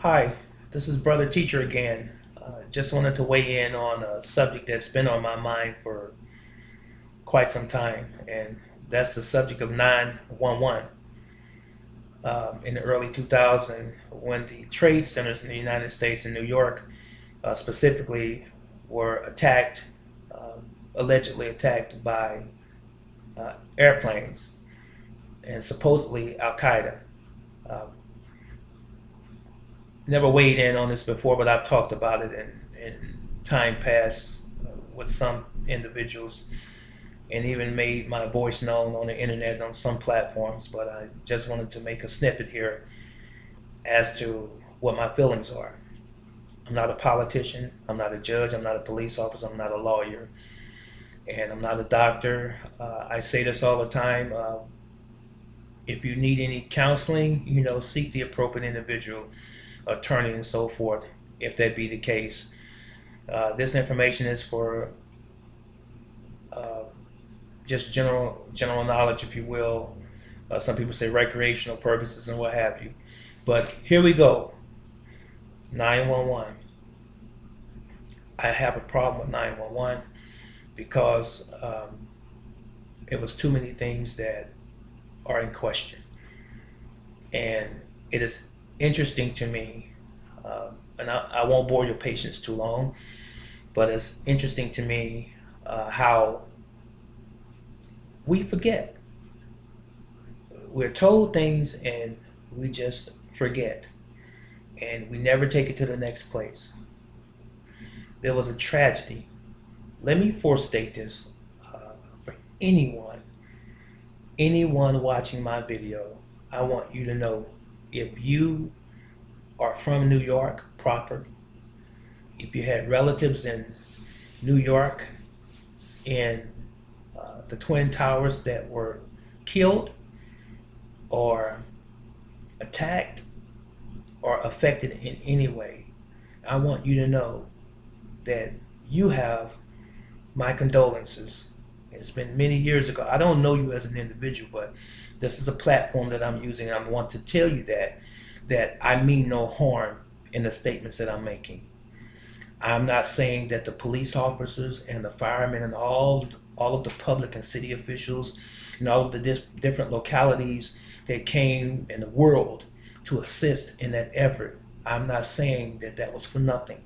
Hi, this is Brother Teacher again. Just wanted to weigh in on a subject that's been on my mind for quite some time, and that's the subject of 911. In the early 2000s, when the trade centers in the United States in New York specifically were attacked, uh, allegedly attacked by airplanes and supposedly Al Qaeda. Uh, Never weighed in on this before, but I've talked about it in time past with some individuals and even made my voice known on the internet on some platforms. But I just wanted to make a snippet here as to what my feelings are. I'm not a politician. I'm not a judge. I'm not a police officer. I'm not a lawyer. And I'm not a doctor. I say this all the time. If you need any counseling, seek the appropriate individual, attorney, and so forth, if that be the case. This information is for uh, just general knowledge, if you will. Some people say recreational purposes and what have you. But here we go. 911. I have a problem with 911 because it was too many things that are in question. And it is interesting to me, and I won't bore your patience too long, but it's interesting to me how we forget. We're told things and we just forget, and we never take it to the next place. There was a tragedy. Let me forestate this for anyone watching my video. I want you to know, if you are from New York proper, if you had relatives in New York in the Twin Towers that were killed or attacked or affected in any way, I want you to know that you have my condolences. It's been many years ago. I don't know you as an individual, but this is a platform that I'm using. I want to tell you that I mean no harm in the statements that I'm making. I'm not saying that the police officers and the firemen and all of the public and city officials and all of the different localities that came in the world to assist in that effort. I'm not saying that that was for nothing.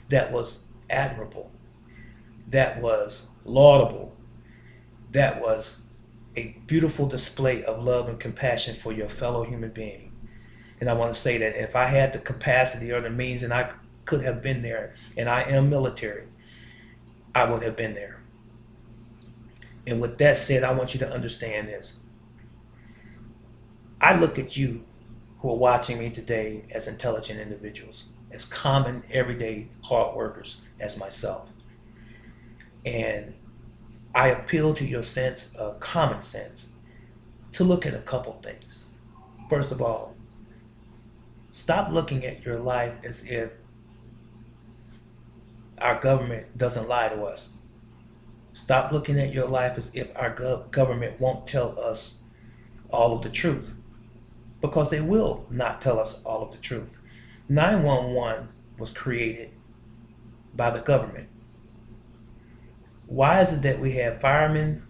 That was admirable. That was laudable. That was a beautiful display of love and compassion for your fellow human being. And I want to say that if I had the capacity or the means and I could have been there, and I am military, I would have been there. And with that said, I want you to understand this. I look at you who are watching me today as intelligent individuals, as common, everyday, hard workers as myself. And I appeal to your sense of common sense to look at a couple things. First of all, stop looking at your life as if our government doesn't lie to us. Stop looking at your life as if our government won't tell us all of the truth, because they will not tell us all of the truth. 911 was created by the government. Why is it that we have firemen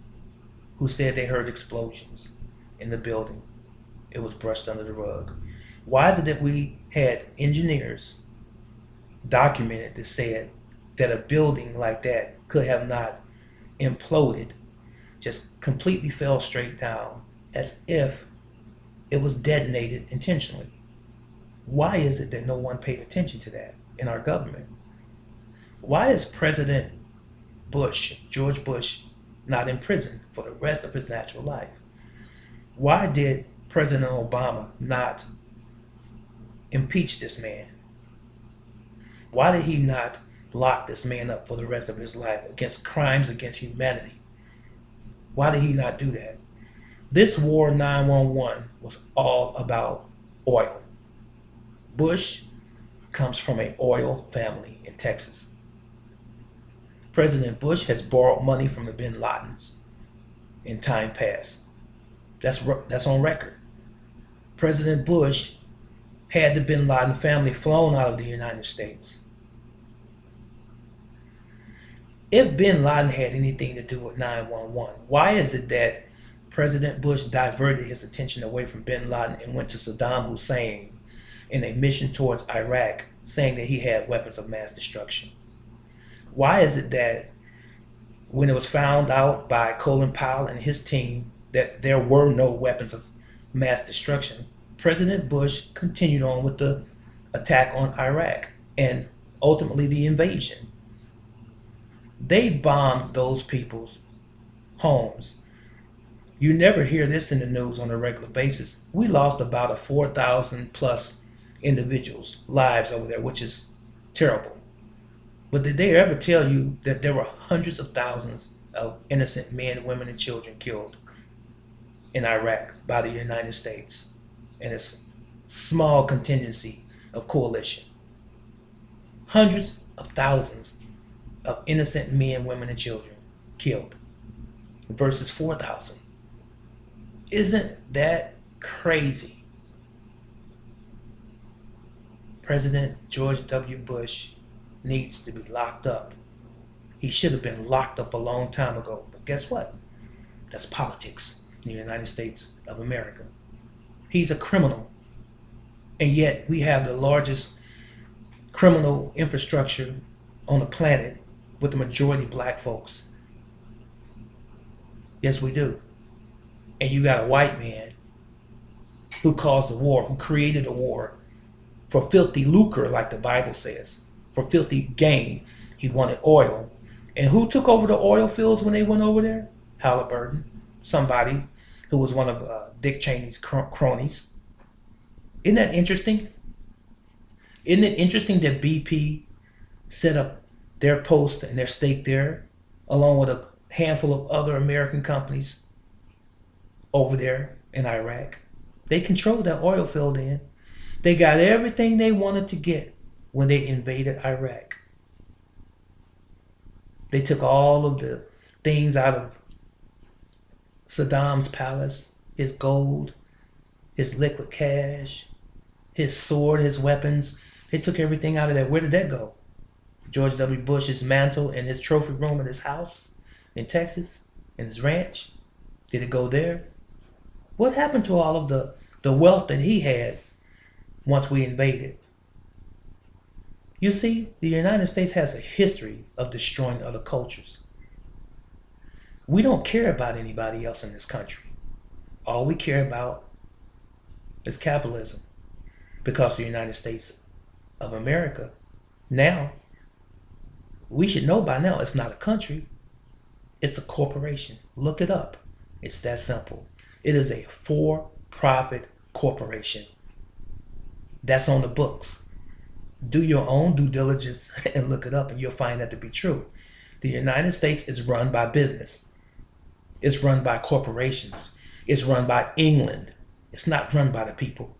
who said they heard explosions in the building? It was brushed under the rug. Why is it that we had engineers documented that said that a building like that could have not imploded, just completely fell straight down as if it was detonated intentionally? Why is it that no one paid attention to that in our government? Why is President George Bush, not in prison for the rest of his natural life? Why did President Obama not impeach this man? Why did he not lock this man up for the rest of his life against crimes against humanity? Why did he not do that? This war 911 was all about oil. Bush comes from an oil family in Texas. President Bush has borrowed money from the bin Ladens in time past. That's on record. President Bush had the bin Laden family flown out of the United States? If bin Laden had anything to do with 911, why is it that President Bush diverted his attention away from bin Laden and went to Saddam Hussein in a mission towards Iraq, saying that he had weapons of mass destruction? Why is it that when it was found out by Colin Powell and his team that there were no weapons of mass destruction, President Bush continued on with the attack on Iraq and ultimately the invasion? They bombed those people's homes. You never hear this in the news on a regular basis. We lost about a 4,000 plus individuals' lives over there, which is terrible. But did they ever tell you that there were hundreds of thousands of innocent men, women, and children killed in Iraq by the United States and its small contingency of coalition? Hundreds of thousands of innocent men, women, and children killed versus 4,000. Isn't that crazy? President George W. Bush needs to be locked up. He should have been locked up a long time ago. But guess what? That's politics in the United States of America. He's a criminal. And yet we have the largest criminal infrastructure on the planet with the majority black folks. Yes, we do. And you got a white man who caused the war, who created a war for filthy lucre, like the Bible says, for filthy gain. He wanted oil. And who took over the oil fields when they went over there? Halliburton, somebody who was one of Dick Cheney's cronies. Isn't that interesting? Isn't it interesting that BP set up their post and their stake there, along with a handful of other American companies over there in Iraq? They controlled that oil field then. They got everything they wanted to get when they invaded Iraq. They took all of the things out of Saddam's palace, his gold, his liquid cash, his sword, his weapons. They took everything out of that. Where did that go? George W. Bush's mantle and his trophy room at his house in Texas, in his ranch? Did it go there? What happened to all of the wealth that he had once we invaded? You see, the United States has a history of destroying other cultures. We don't care about anybody else in this country. All we care about is capitalism, because the United States of America now, we should know by now, it's not a country, it's a corporation. Look it up. It's that simple. It is a for-profit corporation. That's on the books. Do your own due diligence and look it up, and you'll find that to be true. The United States is run by business. It's run by corporations. It's run by England. It's not run by the people.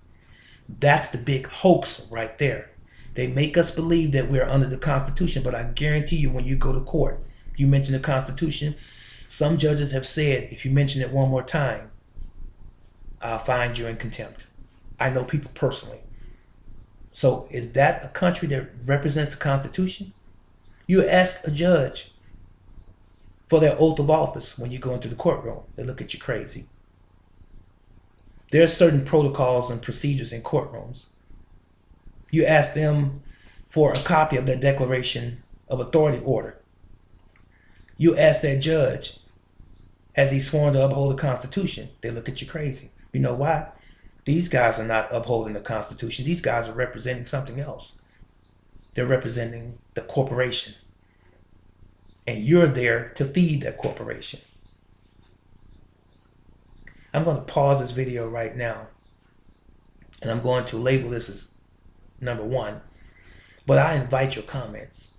That's the big hoax right there. They make us believe that we're under the Constitution, but I guarantee you, when you go to court, you mention the Constitution, some judges have said, if you mention it one more time, I'll find you in contempt. I know people personally. So is that a country that represents the Constitution? You ask a judge for their oath of office when you go into the courtroom. They look at you crazy. There are certain protocols and procedures in courtrooms. You ask them for a copy of their Declaration of Authority order. You ask that judge, has he sworn to uphold the Constitution? They look at you crazy. You know why? These guys are not upholding the Constitution. These guys are representing something else. They're representing the corporation. And you're there to feed that corporation. I'm going to pause this video right now, and I'm going to label this as number 1. But I invite your comments,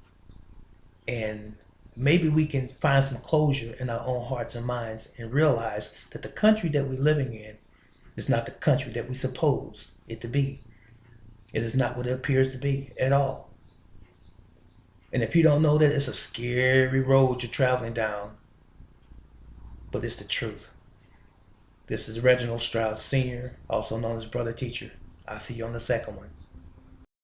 and maybe we can find some closure in our own hearts and minds and realize that the country that we're living in is not the country that we suppose it to be. It is not what it appears to be at all. And if you don't know that, it's a scary road you're traveling down, but it's the truth. This is Reginald Strauss Sr., also known as Brother Teacher. I'll see you on the second one.